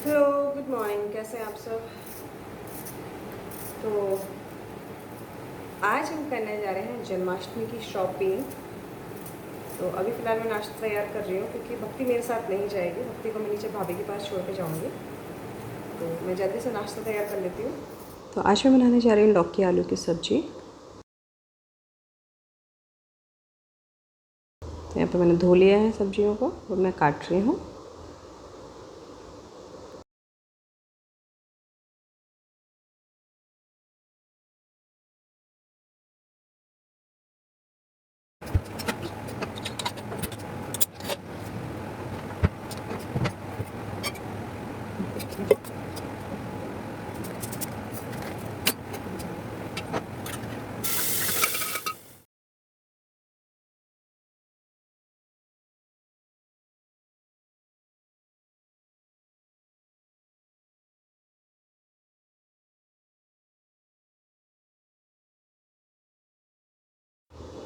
Hello, good morning. कैसे हैं आप सब? तो आज हम करने जा रहे हैं जन्माष्टमी की शॉपिंग। तो अभी फ़िलहाल मैं नाश्ता तैयार कर रही हूँ क्योंकि भक्ति मेरे साथ नहीं जाएगी। भक्ति को मैं नीचे भाभी के पास छोड़ के जाऊँगी, तो मैं जल्दी से नाश्ता तैयार कर लेती हूँ। तो आज मैं बनाने जा रही हूँ लौकी आलू की सब्ज़ी। तो यहाँ पे मैंने धो लिया है सब्जियों को और मैं काट रही हूँ।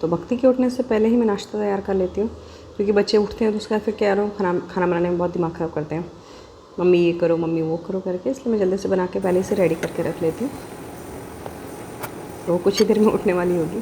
तो भक्ति के उठने से पहले ही मैं नाश्ता तैयार कर लेती हूँ क्योंकि बच्चे उठते हैं तो उसके बाद फिर कह रहा हूँ खाना बनाने में बहुत दिमाग ख़राब करते हैं। मम्मी ये करो, मम्मी वो करो करके, इसलिए मैं जल्दी से बना के पहले से रेडी करके रख लेती हूँ। तो कुछ ही देर में उठने वाली होगी।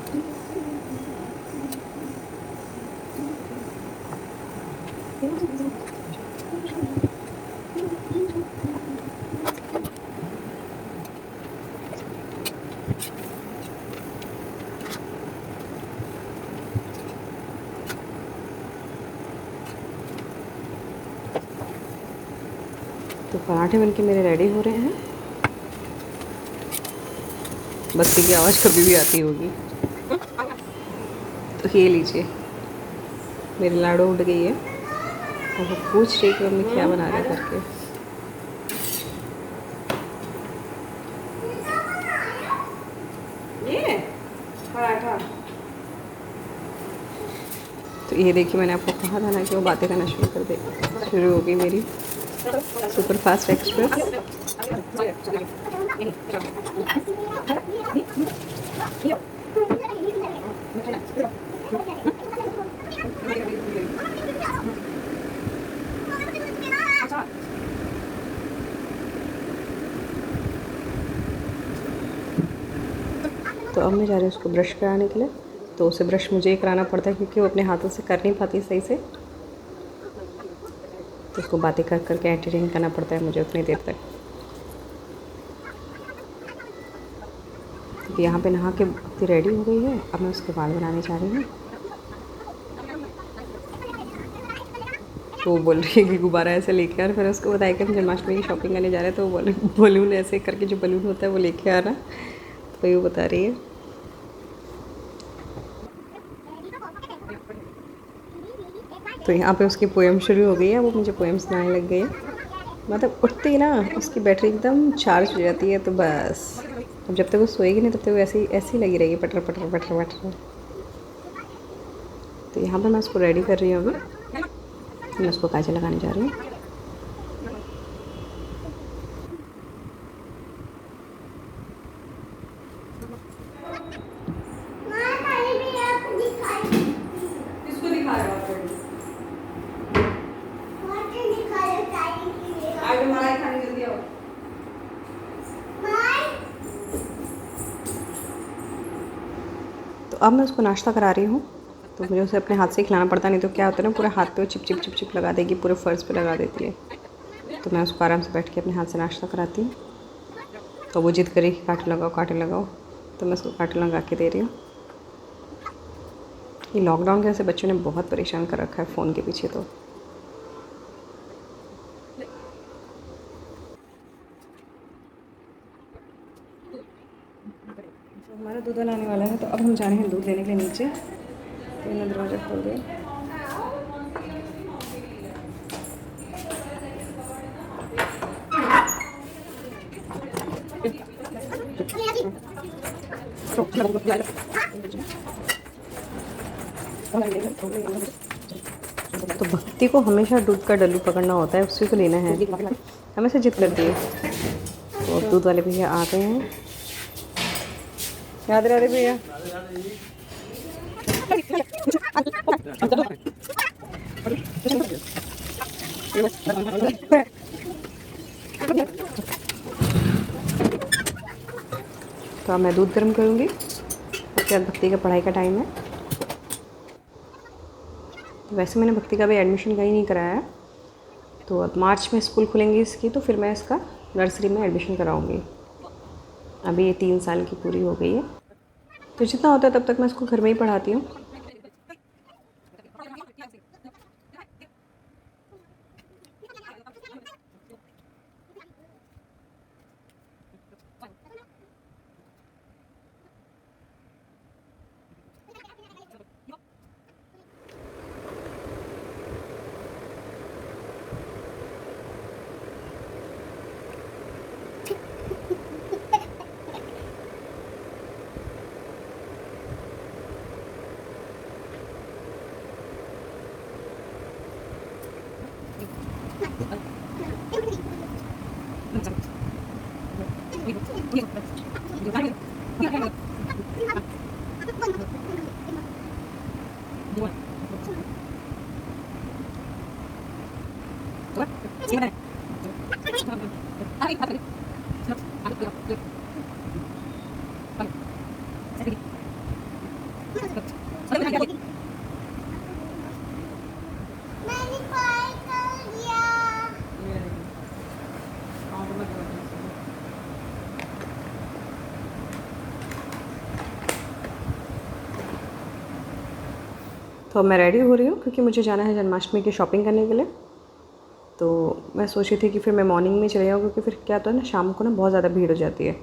तो पराठे बनके मेरे रेडी हो रहे हैं। बत्ती की आवाज़ कभी भी आती होगी। तो ये लीजिए, मेरी लाडो उठ गई है और वो पूछ रही कि मम्मी क्या बना रहे करके। ये पराठा। तो ये देखिए, मैंने आपको कहा था ना कि वो बातें करना शुरू कर दे। शुरू हो गई मेरी सुपर फास्ट एक्सप्रेस। तो अब मैं जा रही हूँ उसको ब्रश कराने के लिए। तो उसे ब्रश मुझे ही कराना पड़ता है क्योंकि वो अपने हाथों से कर नहीं पाती सही से। तो उसको बातें कर करके एंटरटेन करना पड़ता है मुझे उतनी देर तक। तो यहाँ पे नहा के भक्ति रेडी हो गई है। अब मैं उसके बाल बनाने जा रही हूँ। तो वो बोल रही है कि गुब्बारा ऐसे लेके आ, और फिर उसको बताया कि हम जन्माष्टमी की शॉपिंग करने जा रहे हैं। तो वो बोले बलून ऐसे करके, जो बलून होता है वो लेके आना। तो वही वो बता रही है। तो यहाँ पे उसकी पोएम शुरू हो गई है। वो मुझे पोएम सुनाने लग गई है। मतलब उठते ही ना उसकी बैटरी एकदम चार्ज हो जाती है। तो बस अब जब तक वो सोएगी नहीं तब तक वो ऐसी लगी रहेगी, पटर पटर पटर पटर। तो यहाँ पे मैं उसको रेडी कर रही हूँ। अभी मैं उसको काजल लगाने जा रही हूँ। किसको दिखा रहे हो आप? आगे मलाई खाने जल्दी आओ। तो अब मैं उसको नाश्ता करा रही हूँ। तो मुझे उसे अपने हाथ से ही खिलाना पड़ता, नहीं तो क्या होता है ना, पूरे हाथ पे वो चिप चिप चिप चिप लगा देगी, पूरे फर्श पे लगा देती है। तो मैं उसको आराम से बैठ के अपने हाथ से नाश्ता कराती हूँ। तो वो जिद करी कि काटे लगाओ काटे लगाओ, तो मैं उसको काटे लगा के दे रही हूँ। ये लॉकडाउन के वजह से बच्चों ने बहुत परेशान कर रखा है फ़ोन के पीछे। तो हमारा दूध लाने वाला है, तो अब हम जा रहे हैं दूध लेने के लिए नीचे। तो मैंने दरवाज़ा खोल दिया। तो भक्ति को हमेशा दूध का डल्लू पकड़ना होता है, उसी को लेना है, हमेशा जिद करती है। तो दूध वाले भैया आ गए हैं। राधे राधे भैया। तो अब मैं दूध गर्म करूँगी। उसके बाद भक्ति का पढ़ाई का टाइम है। तो वैसे मैंने भक्ति का भी एडमिशन कहीं नहीं कराया है। तो अब मार्च में स्कूल खुलेंगी इसकी, तो फिर मैं इसका नर्सरी में एडमिशन कराऊँगी। अभी ये 3 साल की पूरी हो गई है, तो जितना होता है तब तक मैं इसको घर में ही पढ़ाती हूँ। तो अब मैं रेडी हो रही हूँ क्योंकि मुझे जाना है जन्माष्टमी की शॉपिंग करने के लिए। तो मैं सोच रही थी कि फिर मैं मॉर्निंग में चले जाऊँ, क्योंकि फिर क्या होता है ना, शाम को ना बहुत ज़्यादा भीड़ हो जाती है।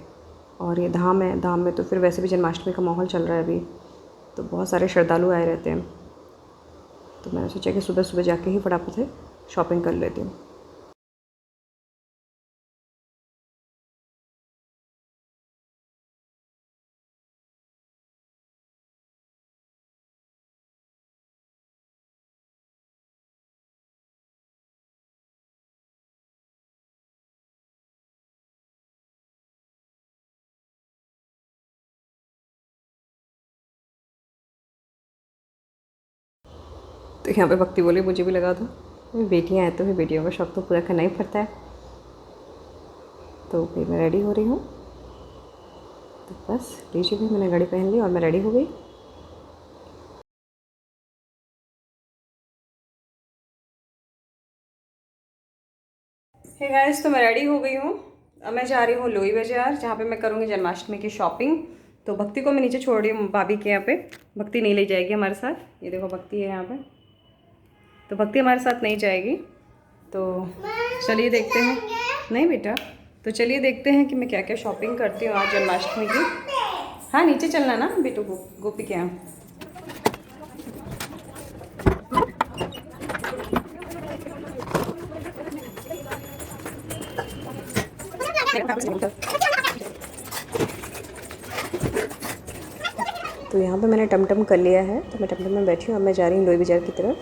और ये धाम है, धाम में तो फिर वैसे भी जन्माष्टमी का माहौल चल रहा है अभी, तो बहुत सारे श्रद्धालु आए रहते हैं। तो मैंने सोचा कि सुबह सुबह जाके ही फटाफट से शॉपिंग कर लेती हूँ। तो यहाँ पे भक्ति बोली मुझे भी लगा था बेटियाँ हैं तो फिर बेटियों का शौक तो पूरा करना ही पड़ता है। तो फिर मैं रेडी हो रही हूँ। तो बस लीजिए, भी मैंने घड़ी पहन ली और मैं रेडी हो गई। हे गाइस, तो मैं रेडी हो गई हूँ। अब मैं जा रही हूँ लोई बाज़ार, जहाँ पे मैं करूँगी जन्माष्टमी की शॉपिंग। तो भक्ति को मैं नीचे छोड़ रही हूँ भाभी के यहाँ पे। भक्ति नहीं ले जाएगी हमारे साथ। ये देखो भक्ति है यहाँ पे, तो भक्ति हमारे साथ नहीं जाएगी। तो चलिए देखते हैं। नहीं बेटा, तो चलिए देखते हैं कि मैं क्या क्या शॉपिंग करती हूँ आज जन्माष्टमी की। हाँ नीचे चलना ना बेटू को, गोपी के यहाँ। तो यहाँ पे मैंने टमटम कर लिया है, तो मैं टमटम में बैठी हूँ। अब मैं जा रही हूँ लोई बाज़ार की तरफ।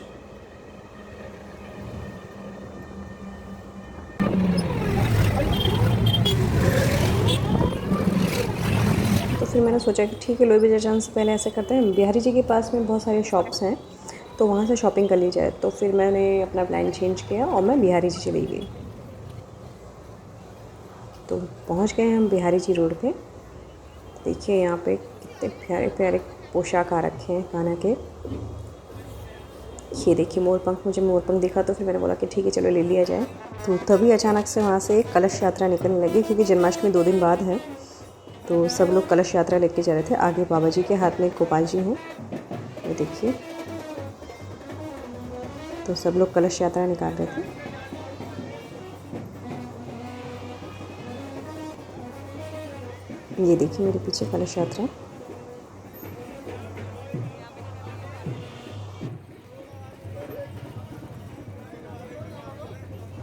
तो फिर मैंने सोचा कि ठीक है, लोई बाज़ार जाने से पहले ऐसे करते हैं, बिहारी जी के पास में बहुत सारे शॉप्स हैं, तो वहाँ से शॉपिंग कर ली जाए। तो फिर मैंने अपना प्लान चेंज किया और मैं बिहारी जी चली गई। तो पहुँच गए हम बिहारी जी रोड पे। देखिए यहाँ पे कितने प्यारे प्यारे पोशाक आ रखे हैं कान्हा के। ये देखिए मोरपंख, मुझे मोरपंख दिखा तो फिर मैंने बोला कि ठीक है चलो ले लिया जाए। तो तभी अचानक से वहाँ से एक कलश यात्रा निकलने लगी, क्योंकि जन्माष्टमी 2 दिन बाद है। तो सब लोग कलश यात्रा लेके जा रहे थे। आगे बाबा जी के हाथ में गोपाल जी हैं, ये देखिए। तो सब लोग कलश यात्रा निकाल रहे थे। ये देखिए मेरे पीछे कलश यात्रा।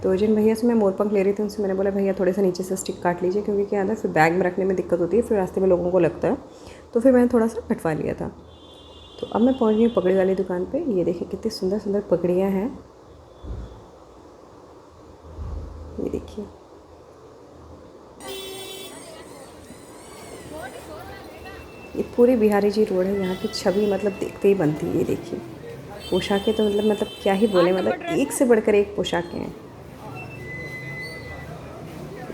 तो जिन भैया से मैं मोरपंख ले रही थी उनसे मैंने बोला भैया थोड़े से नीचे से स्टिक काट लीजिए, क्योंकि क्या है फिर बैग में रखने में दिक्कत होती है, फिर रास्ते में लोगों को लगता है। तो फिर मैंने थोड़ा सा कटवा लिया था। तो अब मैं पहुंच गई हूँ पगड़ी वाली दुकान पे। ये देखिए कितनी सुंदर सुंदर पगड़ियाँ हैं। ये देखिए, ये पूरी बिहारी जी रोड है, यहाँ की छवि मतलब देखते ही बनती है। ये देखिए पोशाकें तो मतलब क्या ही बोले, मतलब एक से बढ़कर एक पोशाकें हैं।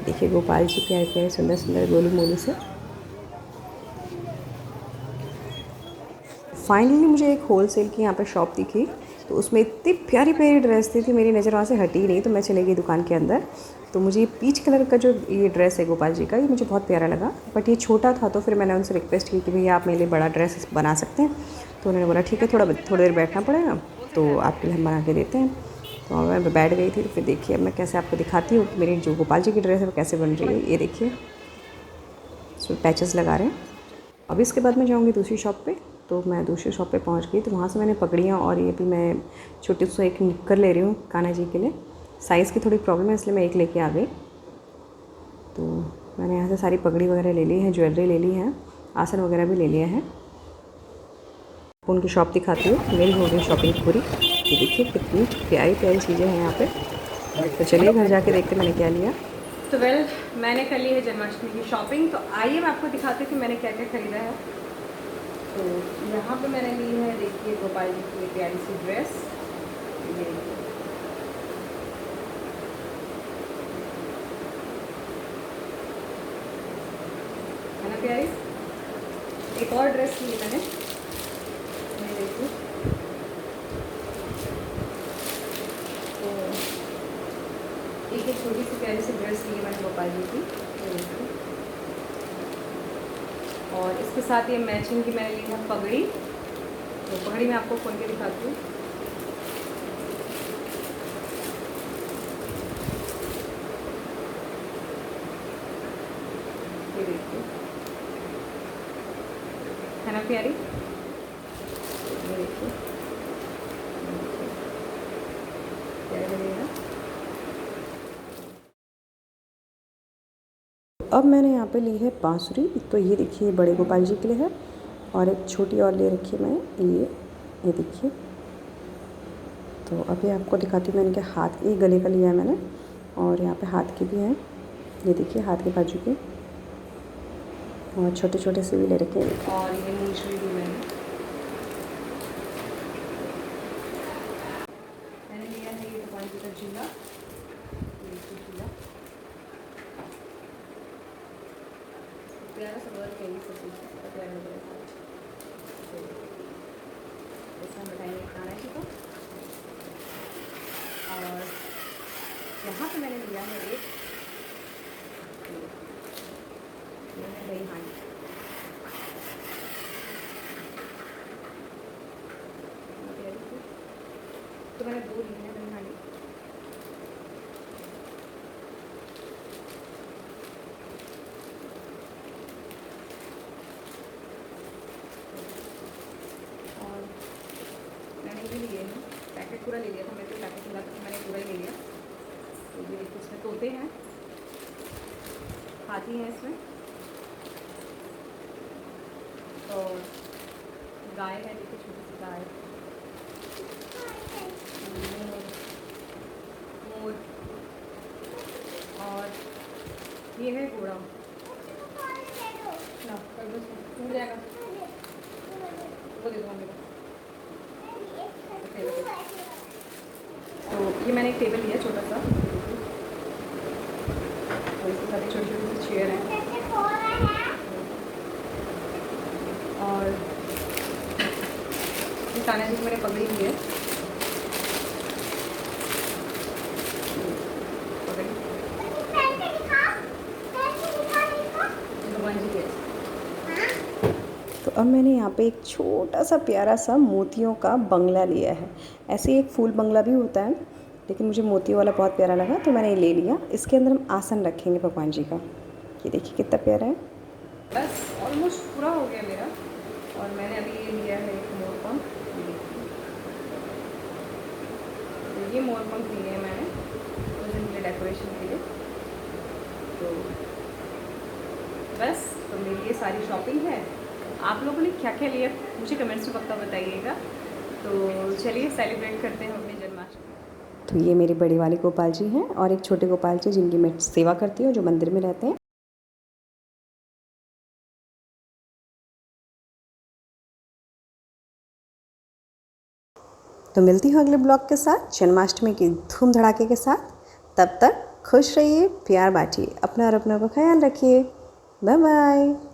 देखिए गोपाल जी प्यारे प्यारे सुंदर सुंदर गोलू मोलू से। फाइनली मुझे एक होलसेल की यहाँ पे शॉप दिखी, तो उसमें इतनी प्यारी प्यारी ड्रेस थी मेरी नज़र वहाँ से हटी नहीं, तो मैं चली गई दुकान के अंदर। तो मुझे ये पीच कलर का जो ये ड्रेस है गोपाल जी का, ये मुझे बहुत प्यारा लगा, बट ये छोटा था, तो फिर मैंने उनसे रिक्वेस्ट की कि भैया आप मेरे लिए बड़ा ड्रेस बना सकते हैं। तो उन्होंने बोला ठीक है, थोड़ी देर बैठना पड़ेगा, तो आपके लिए हम बना के देते हैं। तो मैं बैठ गई थी। तो फिर देखिए अब मैं कैसे आपको दिखाती हूँ कि मेरी जो गोपाल जी की ड्रेस है वो कैसे बन रही है। ये देखिए इसमें पैचेस लगा रहे हैं। अब इसके बाद मैं जाऊँगी दूसरी शॉप पे। तो मैं दूसरी शॉप पे पहुँच गई, तो वहाँ से मैंने पगड़ियाँ और ये भी मैं छोटी सी एक निक्कर ले रही हूँ कान्हा जी के लिए। साइज़ की थोड़ी प्रॉब्लम है इसलिए मैं एक लेके आ गई। तो मैंने यहाँ से सारी पगड़ी वगैरह ले ली है, ज्वेलरी ले ली है, आसन वगैरह भी ले लिया है। उनकी शॉप दिखाती हूँ। मेरी हो गई शॉपिंग पूरी। ये देखिए कितनी प्यारी प्यारी चीज़ें हैं यहाँ पे। तो चलिए घर जाके देखते मैंने क्या लिया। तो मैंने कर ली है जन्माष्टमी की शॉपिंग। तो आइए मैं आपको दिखाती हूँ कि मैंने क्या क्या खरीदा है। तो यहाँ पे मैंने ली है, देखिए गोपाल जी की प्यारी सी ड्रेस। ये है ना प्यारी। एक और ड्रेस ली मैंने, देखिए। तो एक छोटी सी प्यारी सी ड्रेस ली है मैंने गोपाल जी की, और इसके साथ ये मैचिंग की मैंने ली है पगड़ी। तो पगड़ी मैं आपको खोल के दिखाती हूँ। ये देखिए है ना प्यारी। ये देखिए प्यारी लगेगा। अब मैंने यहाँ पे ली है बांसुरी। तो ये देखिए बड़े गोपाल जी के लिए है, और एक छोटी और ले रखी है मैं, ये देखिए। तो अभी आपको दिखाती हूँ मैंने क्या हाथ, ये गले का लिया है मैंने, और यहाँ पे हाथ की भी है। ये देखिए हाथ के बाजू के, और छोटे छोटे से भी ले रखे हैं। और ये मूंछड़ी भी मैंने लिया है, ये गोपाल जी का झूला। प्यारा सा वर्क है, ये सब चीज़ प्यारा लग रहा है। तो ऐसा बताएंगे खाना जी को। और यहाँ पे मैंने लिया है एक दही हांडी। तो मैंने दो ली है दही हांडी। और मैंने ये लिए हैं, पैकेट पूरा ले लिया था, मेरे को पैकेट मिला था, मैंने पूरा ही ले लिया। तो ये इसमें तोते हैं, हाथी हैं इसमें, और गाय है, देखिए छोटी सी गाय, मोर, और ये है घोड़ा। ना टूट जाएगा, वो दे दो मम्मी को। तो ये मैंने एक टेबल लिया छोटा सा, और इसके साथ छोटी छोटी चेयर है, और ये कान्हा जी को मैंने पगड़ी ली है। तो अब मैंने यहाँ पे एक छोटा सा प्यारा सा मोतियों का बंगला लिया है। ऐसे एक फूल बंगला भी होता है, लेकिन मुझे मोती वाला बहुत प्यारा लगा, तो मैंने ये ले लिया। इसके अंदर हम आसन रखेंगे भगवान जी का। ये देखिए कितना प्यारा है। बस ऑलमोस्ट पूरा हो गया मेरा। और मैंने अभी ये लिया है एक मोरपंख। तो ये मोरपंख लिए हैं मैंने उस दिन के डेकोरेशन के लिए। तो बस, तो मेरी ये सारी शॉपिंग है। आप लोगों ने क्या क्या लिया मुझे कमेंट्स में पक्का बताइएगा। तो चलिए सेलिब्रेट करते हैं अपनी जन्माष्टमी। तो ये मेरे बड़े वाले गोपाल जी हैं, और एक छोटे गोपाल जी जिनकी मैं सेवा करती हूँ, जो मंदिर में रहते हैं। तो मिलती हूँ अगले ब्लॉग के साथ, जन्माष्टमी की धूम धड़ाके के साथ। तब तक खुश रहिए, प्यार बांटिए, अपना और अपनों का ख्याल रखिए। Bye bye.